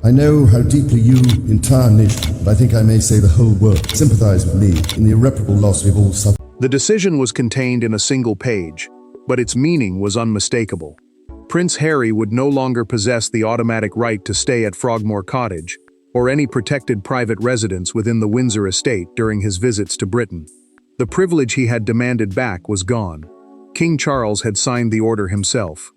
I know how deeply you, the entire nation, and I think I may say the whole world, sympathize with me in the irreparable loss we've all suffered. The decision was contained in a single page, but its meaning was unmistakable. Prince Harry would no longer possess the automatic right to stay at Frogmore Cottage or any protected private residence within the Windsor Estate during his visits to Britain. The privilege he had demanded back was gone. King Charles had signed the order himself.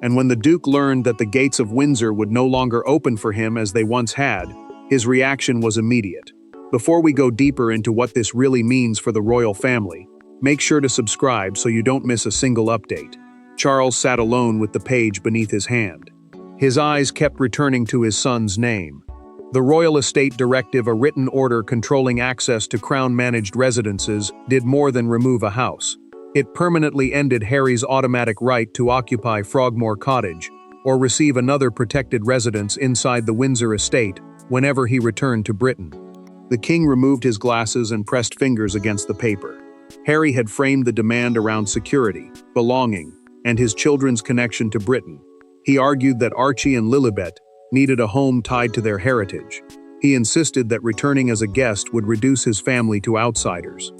And when the Duke learned that the gates of Windsor would no longer open for him as they once had, his reaction was immediate. Before we go deeper into what this really means for the royal family, make sure to subscribe so you don't miss a single update. Charles sat alone with the page beneath his hand. His eyes kept returning to his son's name. The Royal Estate Directive, a written order controlling access to Crown-managed residences, did more than remove a house. It permanently ended Harry's automatic right to occupy Frogmore Cottage or receive another protected residence inside the Windsor Estate whenever he returned to Britain. The king removed his glasses and pressed fingers against the paper. Harry had framed the demand around security, belonging, and his children's connection to Britain. He argued that Archie and Lilibet needed a home tied to their heritage. He insisted that returning as a guest would reduce his family to outsiders.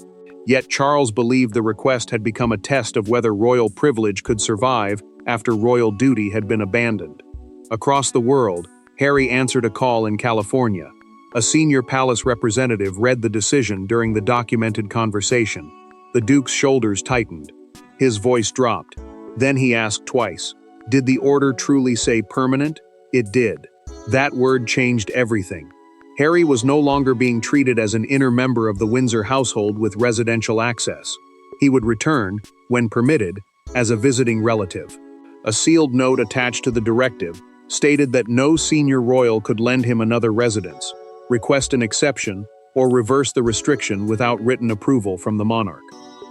Yet Charles believed the request had become a test of whether royal privilege could survive after royal duty had been abandoned. Across the world, Harry answered a call in California. A senior palace representative read the decision during the documented conversation. The Duke's shoulders tightened. His voice dropped. Then he asked twice, "Did the order truly say permanent?" It did. That word changed everything. Harry was no longer being treated as an inner member of the Windsor household with residential access. He would return, when permitted, as a visiting relative. A sealed note attached to the directive stated that no senior royal could lend him another residence, request an exception, or reverse the restriction without written approval from the monarch.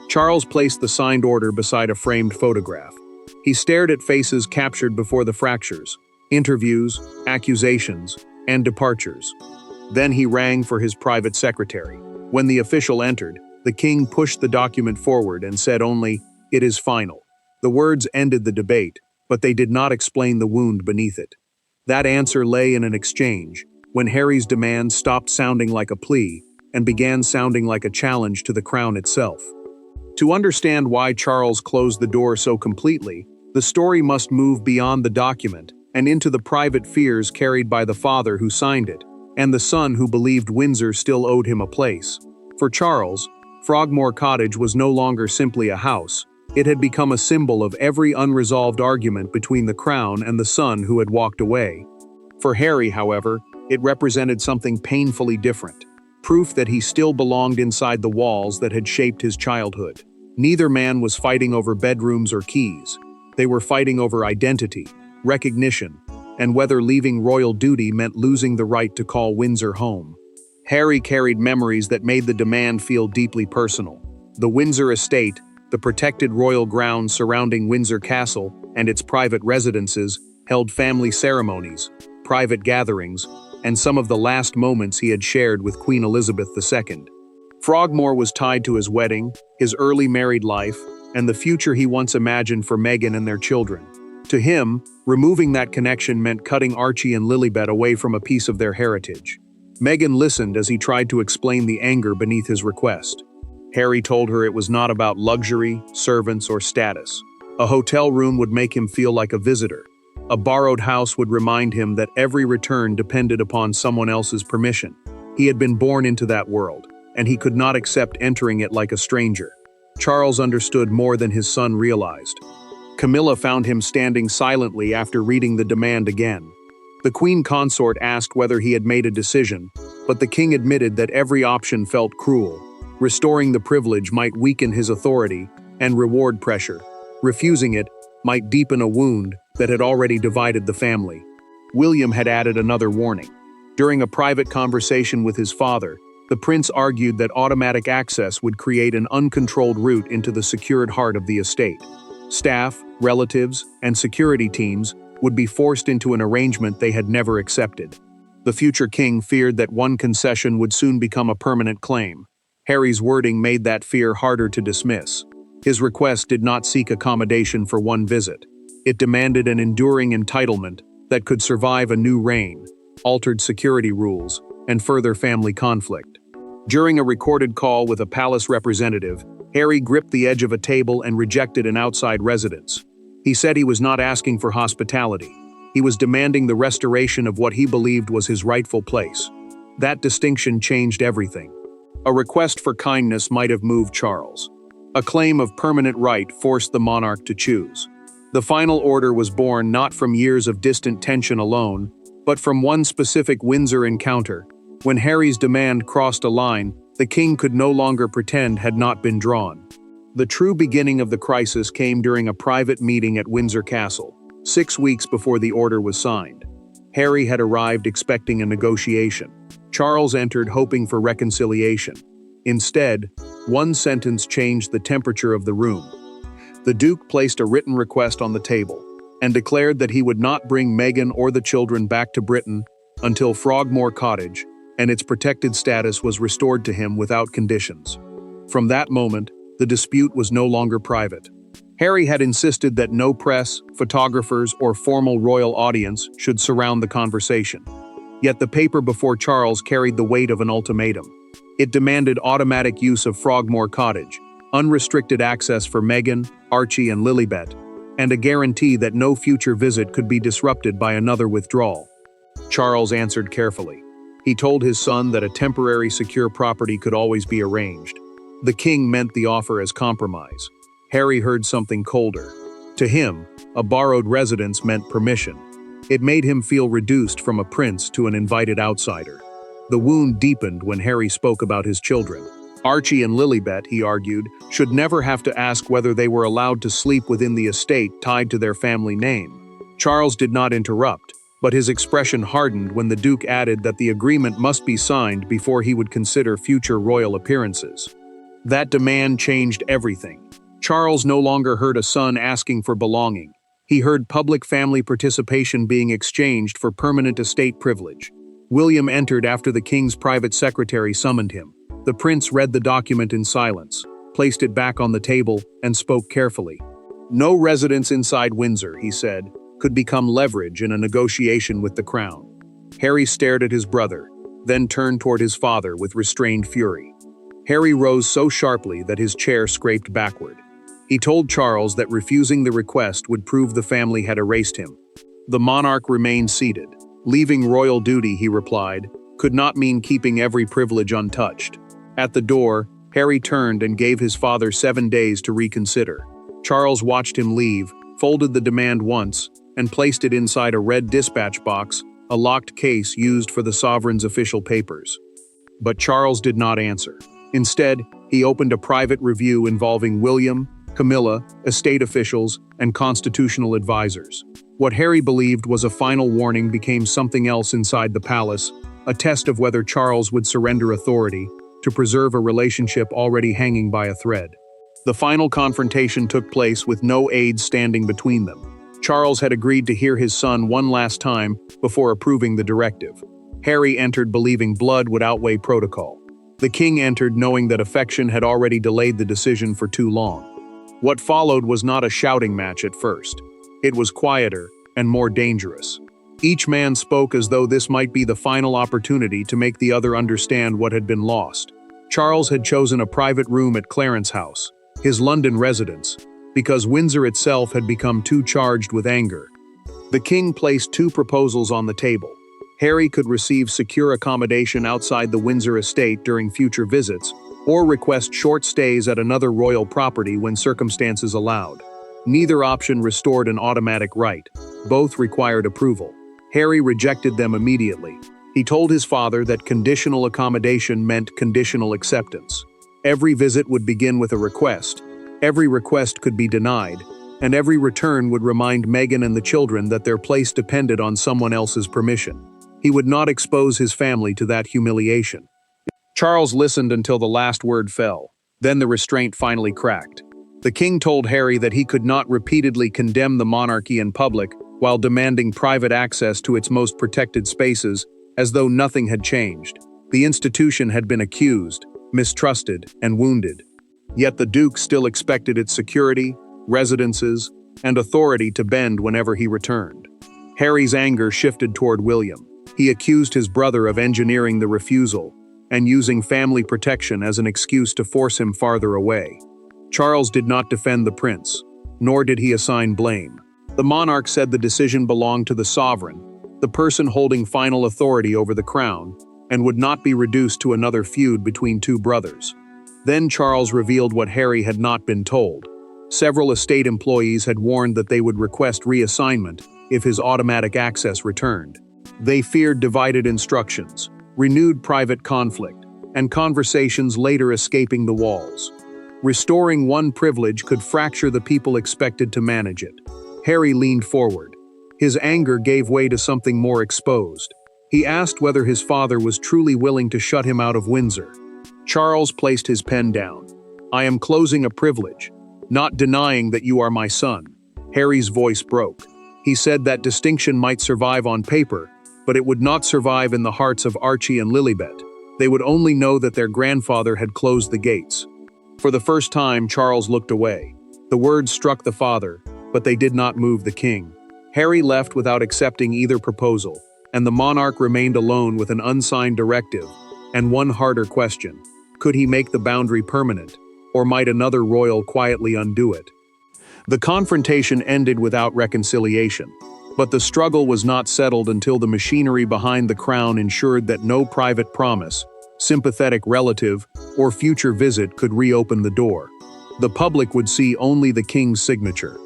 Charles placed the signed order beside a framed photograph. He stared at faces captured before the fractures, interviews, accusations, and departures. Then he rang for his private secretary. When the official entered, the king pushed the document forward and said only, "It is final." The words ended the debate, but they did not explain the wound beneath it. That answer lay in an exchange, when Harry's demand stopped sounding like a plea and began sounding like a challenge to the crown itself. To understand why Charles closed the door so completely, the story must move beyond the document and into the private fears carried by the father who signed it, and the son who believed Windsor still owed him a place. For Charles, Frogmore Cottage was no longer simply a house. It had become a symbol of every unresolved argument between the crown and the son who had walked away. For Harry, however, it represented something painfully different. Proof that he still belonged inside the walls that had shaped his childhood. Neither man was fighting over bedrooms or keys. They were fighting over identity, recognition, and whether leaving royal duty meant losing the right to call Windsor home. Harry carried memories that made the demand feel deeply personal. The Windsor Estate, the protected royal grounds surrounding Windsor Castle and its private residences, held family ceremonies, private gatherings, and some of the last moments he had shared with Queen Elizabeth II. Frogmore was tied to his wedding, his early married life, and the future he once imagined for Meghan and their children. To him, removing that connection meant cutting Archie and Lilibet away from a piece of their heritage. Meghan listened as he tried to explain the anger beneath his request. Harry told her it was not about luxury, servants, or status. A hotel room would make him feel like a visitor. A borrowed house would remind him that every return depended upon someone else's permission. He had been born into that world, and he could not accept entering it like a stranger. Charles understood more than his son realized. Camilla found him standing silently after reading the demand again. The Queen Consort asked whether he had made a decision, but the king admitted that every option felt cruel. Restoring the privilege might weaken his authority and reward pressure. Refusing it might deepen a wound that had already divided the family. William had added another warning. During a private conversation with his father, the prince argued that automatic access would create an uncontrolled route into the secured heart of the estate. Staff, relatives, and security teams would be forced into an arrangement they had never accepted. The future king feared that one concession would soon become a permanent claim. Harry's wording made that fear harder to dismiss. His request did not seek accommodation for one visit. It demanded an enduring entitlement that could survive a new reign. altered security rules, and further family conflict. During a recorded call with a palace representative, Harry gripped the edge of a table and rejected an outside residence. He said he was not asking for hospitality. He was demanding the restoration of what he believed was his rightful place. That distinction changed everything. A request for kindness might have moved Charles. A claim of permanent right forced the monarch to choose. The final order was born not from years of distant tension alone, but from one specific Windsor encounter. When Harry's demand crossed a line, the king could no longer pretend had not been drawn. The true beginning of the crisis came during a private meeting at Windsor Castle, 6 weeks before the order was signed. Harry had arrived expecting a negotiation. Charles entered hoping for reconciliation. Instead, one sentence changed the temperature of the room. The Duke placed a written request on the table and declared that he would not bring Meghan or the children back to Britain until Frogmore Cottage and its protected status was restored to him without conditions. From that moment, the dispute was no longer private. Harry had insisted that no press, photographers, or formal royal audience should surround the conversation. Yet the paper before Charles carried the weight of an ultimatum. It demanded automatic use of Frogmore Cottage, unrestricted access for Meghan, Archie, and Lilibet, and a guarantee that no future visit could be disrupted by another withdrawal. Charles answered carefully. He told his son that a temporary secure property could always be arranged. The king meant the offer as compromise. Harry heard something colder. To him, a borrowed residence meant permission. It made him feel reduced from a prince to an invited outsider. The wound deepened when Harry spoke about his children. Archie and Lilibet, he argued, should never have to ask whether they were allowed to sleep within the estate tied to their family name. Charles did not interrupt, but his expression hardened when the Duke added that the agreement must be signed before he would consider future royal appearances. That demand changed everything. Charles no longer heard a son asking for belonging. He heard public family participation being exchanged for permanent estate privilege. William entered after the king's private secretary summoned him. The prince read the document in silence, placed it back on the table, and spoke carefully. No residence inside Windsor, he said, could become leverage in a negotiation with the crown. Harry stared at his brother, then turned toward his father with restrained fury. Harry rose so sharply that his chair scraped backward. He told Charles that refusing the request would prove the family had erased him. The monarch remained seated. Leaving royal duty, he replied, could not mean keeping every privilege untouched. At the door, Harry turned and gave his father 7 days to reconsider. Charles watched him leave, folded the demand once, and placed it inside a red dispatch box, a locked case used for the sovereign's official papers. But Charles did not answer. Instead, he opened a private review involving William, Camilla, estate officials, and constitutional advisors. What Harry believed was a final warning became something else inside the palace, a test of whether Charles would surrender authority to preserve a relationship already hanging by a thread. The final confrontation took place with no aides standing between them. Charles had agreed to hear his son one last time before approving the directive. Harry entered believing blood would outweigh protocol. The king entered knowing that affection had already delayed the decision for too long. What followed was not a shouting match at first. It was quieter and more dangerous. Each man spoke as though this might be the final opportunity to make the other understand what had been lost. Charles had chosen a private room at Clarence House, his London residence, because Windsor itself had become too charged with anger. The king placed 2 proposals on the table. Harry could receive secure accommodation outside the Windsor Estate during future visits, or request short stays at another royal property when circumstances allowed. Neither option restored an automatic right. Both required approval. Harry rejected them immediately. He told his father that conditional accommodation meant conditional acceptance. Every visit would begin with a request. Every request could be denied, and every return would remind Meghan and the children that their place depended on someone else's permission. He would not expose his family to that humiliation. Charles listened until the last word fell. Then the restraint finally cracked. The king told Harry that he could not repeatedly condemn the monarchy in public while demanding private access to its most protected spaces, as though nothing had changed. The institution had been accused, mistrusted, and wounded. Yet the Duke still expected its security, residences, and authority to bend whenever he returned. Harry's anger shifted toward William. He accused his brother of engineering the refusal and using family protection as an excuse to force him farther away. Charles did not defend the prince, nor did he assign blame. The monarch said the decision belonged to the sovereign, the person holding final authority over the crown, and would not be reduced to another feud between two brothers. Then Charles revealed what Harry had not been told. Several estate employees had warned that they would request reassignment if his automatic access returned. They feared divided instructions, renewed private conflict, and conversations later escaping the walls. Restoring one privilege could fracture the people expected to manage it. Harry leaned forward. His anger gave way to something more exposed. He asked whether his father was truly willing to shut him out of Windsor. Charles placed his pen down. "I am closing a privilege, not denying that you are my son." Harry's voice broke. He said that distinction might survive on paper, but it would not survive in the hearts of Archie and Lilibet. They would only know that their grandfather had closed the gates. For the first time, Charles looked away. The words struck the father, but they did not move the king. Harry left without accepting either proposal, and the monarch remained alone with an unsigned directive and one harder question. Could he make the boundary permanent, or might another royal quietly undo it? The confrontation ended without reconciliation, but the struggle was not settled until the machinery behind the crown ensured that no private promise, sympathetic relative, or future visit could reopen the door. The public would see only the king's signature.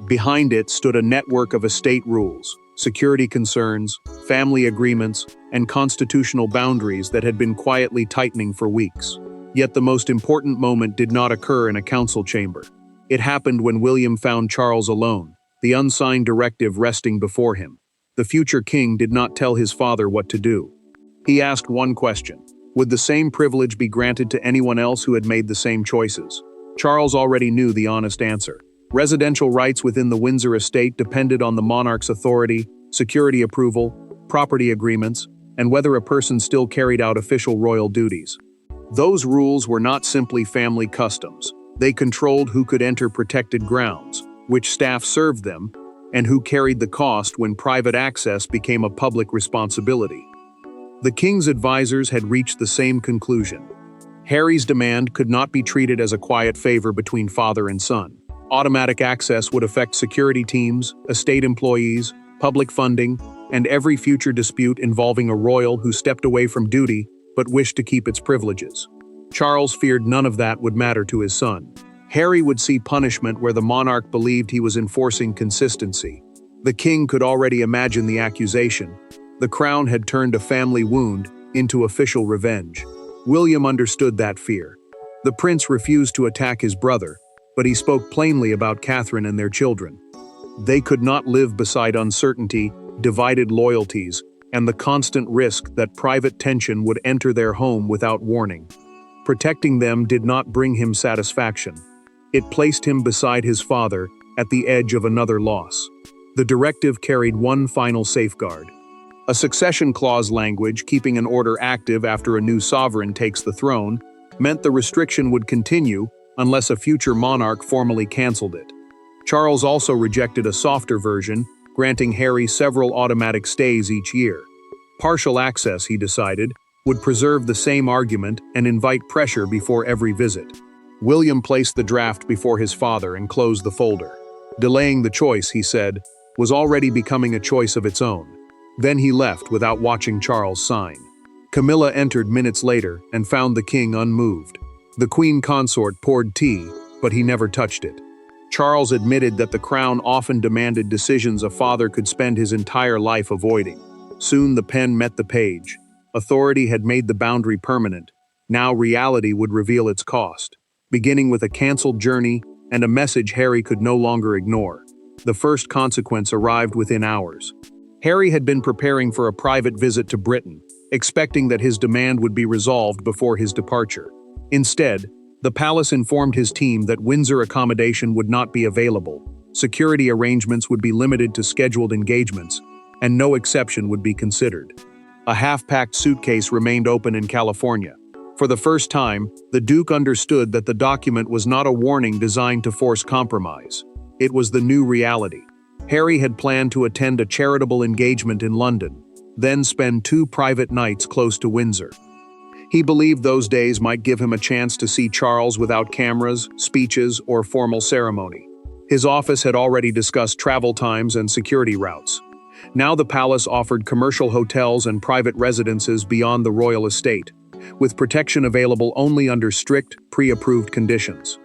Behind it stood a network of estate rules, security concerns, family agreements, and constitutional boundaries that had been quietly tightening for weeks. Yet the most important moment did not occur in a council chamber. It happened when William found Charles alone, the unsigned directive resting before him. The future king did not tell his father what to do. He asked one question: would the same privilege be granted to anyone else who had made the same choices? Charles already knew the honest answer. Residential rights within the Windsor Estate depended on the monarch's authority, security approval, property agreements, and whether a person still carried out official royal duties. Those rules were not simply family customs. They controlled who could enter protected grounds, which staff served them, and who carried the cost when private access became a public responsibility. The king's advisors had reached the same conclusion. Harry's demand could not be treated as a quiet favor between father and son. Automatic access would affect security teams, estate employees, public funding, and every future dispute involving a royal who stepped away from duty but wished to keep its privileges. Charles feared none of that would matter to his son. Harry would see punishment where the monarch believed he was enforcing consistency. The king could already imagine the accusation. The crown had turned a family wound into official revenge. William understood that fear. The prince refused to attack his brother, but he spoke plainly about Catherine and their children. They could not live beside uncertainty, divided loyalties, and the constant risk that private tension would enter their home without warning. Protecting them did not bring him satisfaction. It placed him beside his father at the edge of another loss. The directive carried one final safeguard. A succession clause language keeping an order active after a new sovereign takes the throne meant the restriction would continue unless a future monarch formally cancelled it. Charles also rejected a softer version, granting Harry several automatic stays each year. Partial access, he decided, would preserve the same argument and invite pressure before every visit. William placed the draft before his father and closed the folder. Delaying the choice, he said, was already becoming a choice of its own. Then he left without watching Charles sign. Camilla entered minutes later and found the king unmoved. The queen consort poured tea, but he never touched it. Charles admitted that the crown often demanded decisions a father could spend his entire life avoiding. Soon the pen met the page. Authority had made the boundary permanent. Now reality would reveal its cost, beginning with a cancelled journey and a message Harry could no longer ignore. The first consequence arrived within hours. Harry had been preparing for a private visit to Britain, expecting that his demand would be resolved before his departure. Instead, the palace informed his team that Windsor accommodation would not be available, security arrangements would be limited to scheduled engagements, and no exception would be considered. A half-packed suitcase remained open in California. For the first time, the Duke understood that the document was not a warning designed to force compromise. It was the new reality. Harry had planned to attend a charitable engagement in London. then spend 2 private nights close to Windsor. He believed those days might give him a chance to see Charles without cameras, speeches, or formal ceremony. His office had already discussed travel times and security routes. Now the palace offered commercial hotels and private residences beyond the royal estate, with protection available only under strict, pre-approved conditions.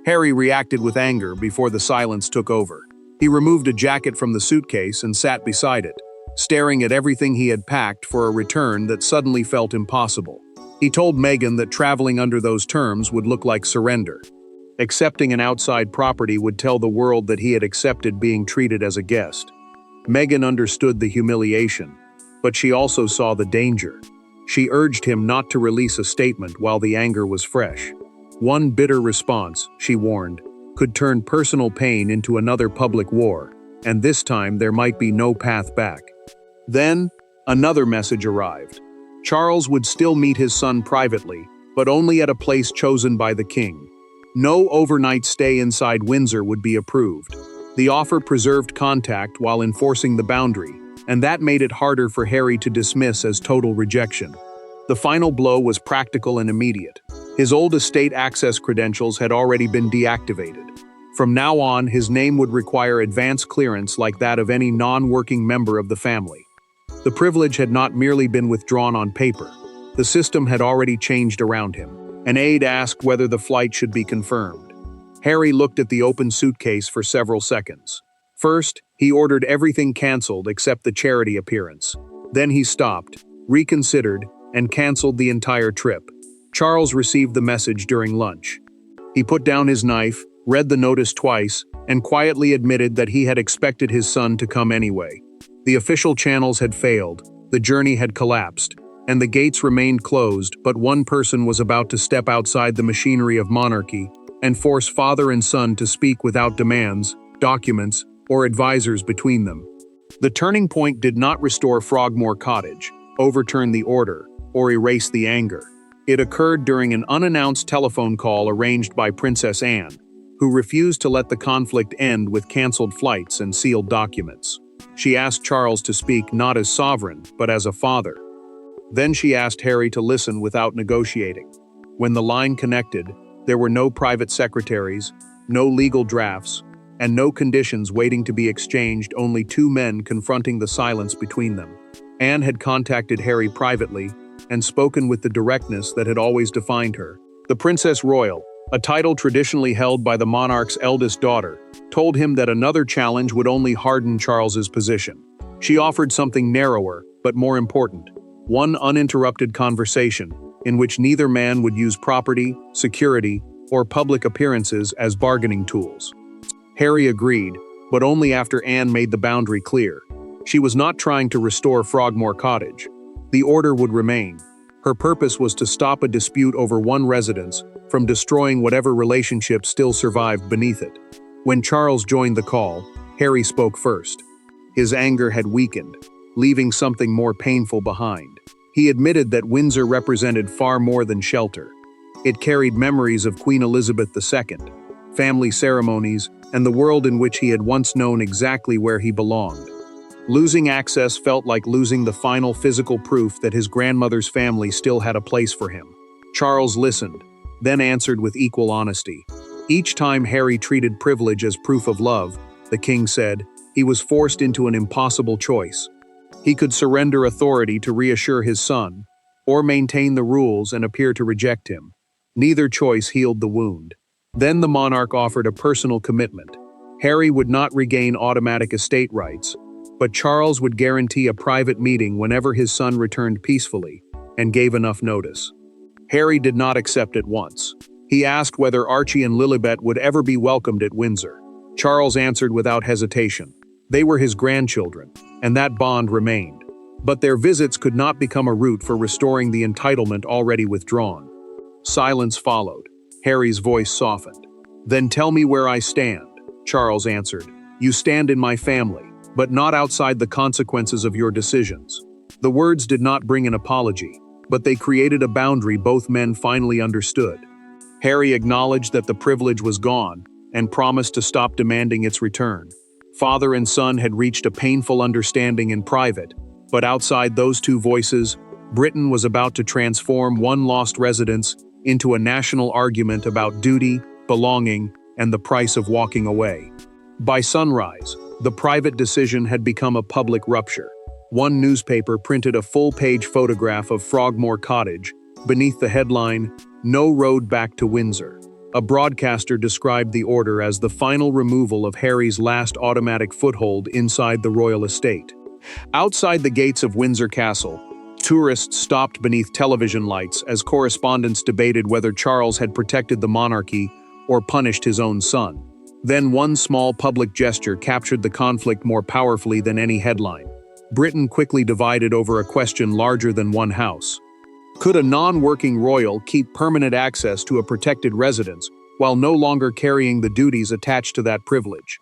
Harry reacted with anger before the silence took over. He removed a jacket from the suitcase and sat beside it, staring at everything he had packed for a return that suddenly felt impossible. He told Meghan that traveling under those terms would look like surrender. Accepting an outside property would tell the world that he had accepted being treated as a guest. Meghan understood the humiliation, but she also saw the danger. She urged him not to release a statement while the anger was fresh. One bitter response, she warned, could turn personal pain into another public war, and this time there might be no path back. Then, another message arrived. Charles would still meet his son privately, but only at a place chosen by the king. No overnight stay inside Windsor would be approved. The offer preserved contact while enforcing the boundary, and that made it harder for Harry to dismiss as total rejection. The final blow was practical and immediate. His old estate access credentials had already been deactivated. From now on, his name would require advance clearance like that of any non-working member of the family. The privilege had not merely been withdrawn on paper. The system had already changed around him. An aide asked whether the flight should be confirmed. Harry looked at the open suitcase for several seconds. First, he ordered everything cancelled except the charity appearance. Then he stopped, reconsidered, and cancelled the entire trip. Charles received the message during lunch. He put down his knife, read the notice twice, and quietly admitted that he had expected his son to come anyway. The official channels had failed, the journey had collapsed, and the gates remained closed, but one person was about to step outside the machinery of monarchy and force father and son to speak without demands, documents, or advisors between them. The turning point did not restore Frogmore Cottage, overturn the order, or erase the anger. It occurred during an unannounced telephone call arranged by Princess Anne, who refused to let the conflict end with cancelled flights and sealed documents. She asked Charles to speak not as sovereign, but as a father. Then she asked Harry to listen without negotiating. When the line connected, there were no private secretaries, no legal drafts, and no conditions waiting to be exchanged, only 2 men confronting the silence between them. Anne had contacted Harry privately and spoken with the directness that had always defined her. The Princess Royal, a title traditionally held by the monarch's eldest daughter, told him that another challenge would only harden Charles's position. She offered something narrower, but more important, one uninterrupted conversation in which neither man would use property, security, or public appearances as bargaining tools. Harry agreed, but only after Anne made the boundary clear. She was not trying to restore Frogmore Cottage. The order would remain. Her purpose was to stop a dispute over one residence from destroying whatever relationship still survived beneath it. When Charles joined the call, Harry spoke first. His anger had weakened, leaving something more painful behind. He admitted that Windsor represented far more than shelter. It carried memories of Queen Elizabeth II, family ceremonies, and the world in which he had once known exactly where he belonged. Losing access felt like losing the final physical proof that his grandmother's family still had a place for him. Charles listened, then answered with equal honesty. Each time Harry treated privilege as proof of love, the king said, he was forced into an impossible choice. He could surrender authority to reassure his son, or maintain the rules and appear to reject him. Neither choice healed the wound. Then the monarch offered a personal commitment. Harry would not regain automatic estate rights, but Charles would guarantee a private meeting whenever his son returned peacefully, and gave enough notice. Harry did not accept at once. He asked whether Archie and Lilibet would ever be welcomed at Windsor. Charles answered without hesitation. They were his grandchildren, and that bond remained. But their visits could not become a route for restoring the entitlement already withdrawn. Silence followed. Harry's voice softened. "Then tell me where I stand," Charles answered. "You stand in my family, but not outside the consequences of your decisions." The words did not bring an apology, but they created a boundary both men finally understood. Harry acknowledged that the privilege was gone and promised to stop demanding its return. Father and son had reached a painful understanding in private, But outside those two voices, Britain was about to transform one lost residence into a national argument about duty, belonging, and the price of walking away. By sunrise, the private decision had become a public rupture. One newspaper printed a full-page photograph of Frogmore Cottage, beneath the headline, "No Road Back to Windsor." A broadcaster described the order as the final removal of Harry's last automatic foothold inside the royal estate. Outside the gates of Windsor Castle, tourists stopped beneath television lights as correspondents debated whether Charles had protected the monarchy or punished his own son. Then one small public gesture captured the conflict more powerfully than any headline. Britain quickly divided over a question larger than one house. Could a non-working royal keep permanent access to a protected residence while no longer carrying the duties attached to that privilege?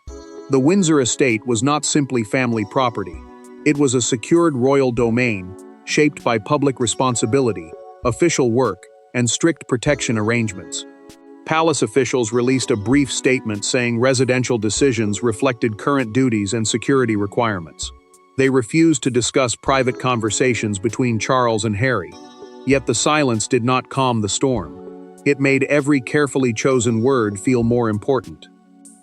The Windsor Estate was not simply family property. It was a secured royal domain, shaped by public responsibility, official work, and strict protection arrangements. Palace officials released a brief statement saying residential decisions reflected current duties and security requirements. They refused to discuss private conversations between Charles and Harry. Yet the silence did not calm the storm. It made every carefully chosen word feel more important.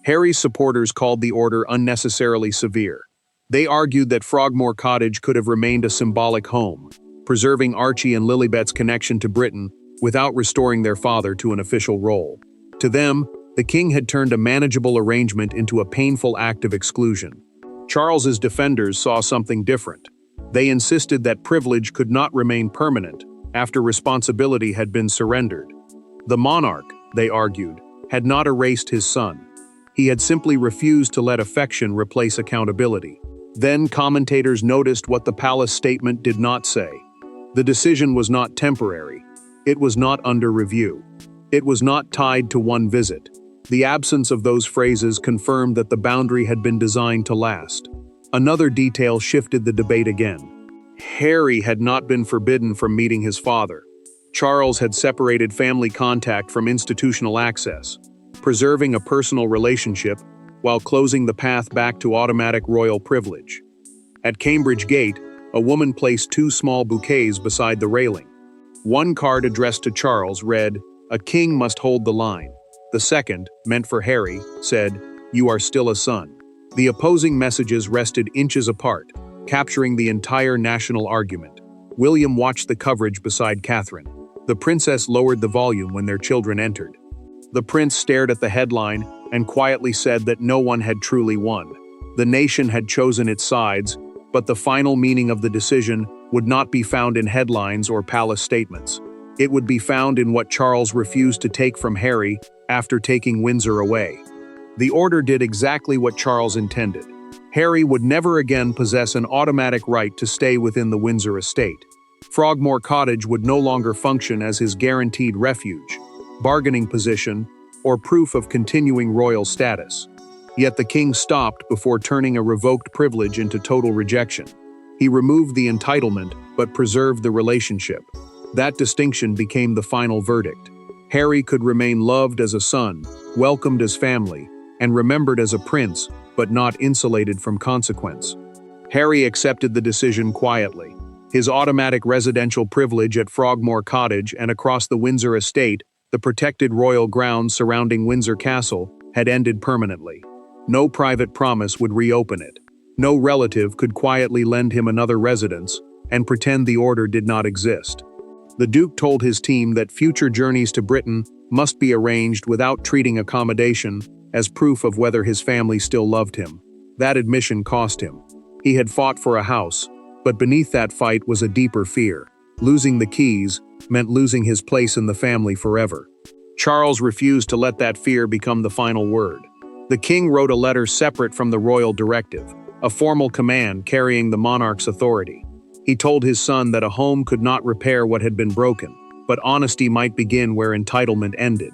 Harry's supporters called the order unnecessarily severe. They argued that Frogmore Cottage could have remained a symbolic home, preserving Archie and Lilibet's connection to Britain without restoring their father to an official role. To them, the king had turned a manageable arrangement into a painful act of exclusion. Charles's defenders saw something different. They insisted that privilege could not remain permanent after responsibility had been surrendered. The monarch, they argued, had not erased his son. He had simply refused to let affection replace accountability. Then commentators noticed what the palace statement did not say. The decision was not temporary. It was not under review. It was not tied to one visit. The absence of those phrases confirmed that the boundary had been designed to last. Another detail shifted the debate again. Harry had not been forbidden from meeting his father. Charles had separated family contact from institutional access, preserving a personal relationship while closing the path back to automatic royal privilege. At Cambridge Gate, a woman placed two small bouquets beside the railing. One card addressed to Charles read, "A king must hold the line." The second, meant for Harry, said, "You are still a son." The opposing messages rested inches apart, capturing the entire national argument. William watched the coverage beside Catherine. The princess lowered the volume when their children entered. The prince stared at the headline and quietly said that no one had truly won. The nation had chosen its sides, but the final meaning of the decision would not be found in headlines or palace statements. It would be found in what Charles refused to take from Harry after taking Windsor away. The order did exactly what Charles intended. Harry would never again possess an automatic right to stay within the Windsor estate. Frogmore Cottage would no longer function as his guaranteed refuge, bargaining position, or proof of continuing royal status. Yet the king stopped before turning a revoked privilege into total rejection. He removed the entitlement, but preserved the relationship. That distinction became the final verdict. Harry could remain loved as a son, welcomed as family, and remembered as a prince, but not insulated from consequence. Harry accepted the decision quietly. His automatic residential privilege at Frogmore Cottage and across the Windsor estate, the protected royal grounds surrounding Windsor Castle, had ended permanently. No private promise would reopen it. No relative could quietly lend him another residence and pretend the order did not exist. The Duke told his team that future journeys to Britain must be arranged without treating accommodation as proof of whether his family still loved him. That admission cost him. He had fought for a house, but beneath that fight was a deeper fear. Losing the keys meant losing his place in the family forever. Charles refused to let that fear become the final word. The king wrote a letter separate from the royal directive, a formal command carrying the monarch's authority. He told his son that a home could not repair what had been broken, but honesty might begin where entitlement ended.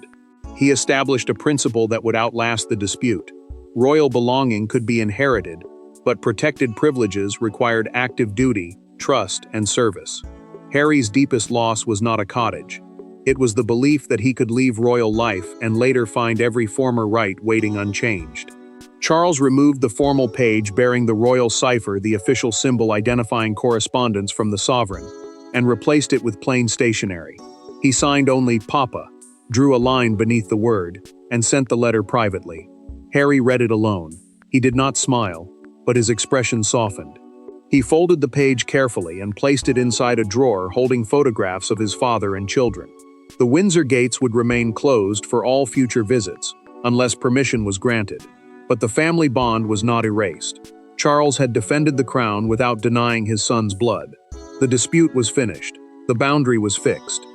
He established a principle that would outlast the dispute. Royal belonging could be inherited, but protected privileges required active duty, trust, and service. Harry's deepest loss was not a cottage. It was the belief that he could leave royal life and later find every former right waiting unchanged. Charles removed the formal page bearing the royal cipher, the official symbol identifying correspondence from the sovereign, and replaced it with plain stationery. He signed only Papa, drew a line beneath the word, and sent the letter privately. Harry read it alone. He did not smile, but his expression softened. He folded the page carefully and placed it inside a drawer holding photographs of his father and children. The Windsor gates would remain closed for all future visits, unless permission was granted. But the family bond was not erased. Charles had defended the crown without denying his son's blood. The dispute was finished. The boundary was fixed.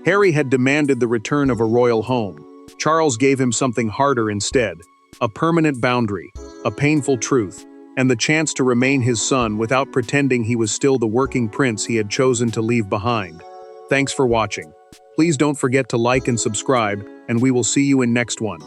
Harry had demanded the return of a royal home. Charles gave him something harder instead: a permanent boundary, a painful truth, and the chance to remain his son without pretending he was still the working prince he had chosen to leave behind. Thanks for watching. Please don't forget to like and subscribe, and we will see you in next one.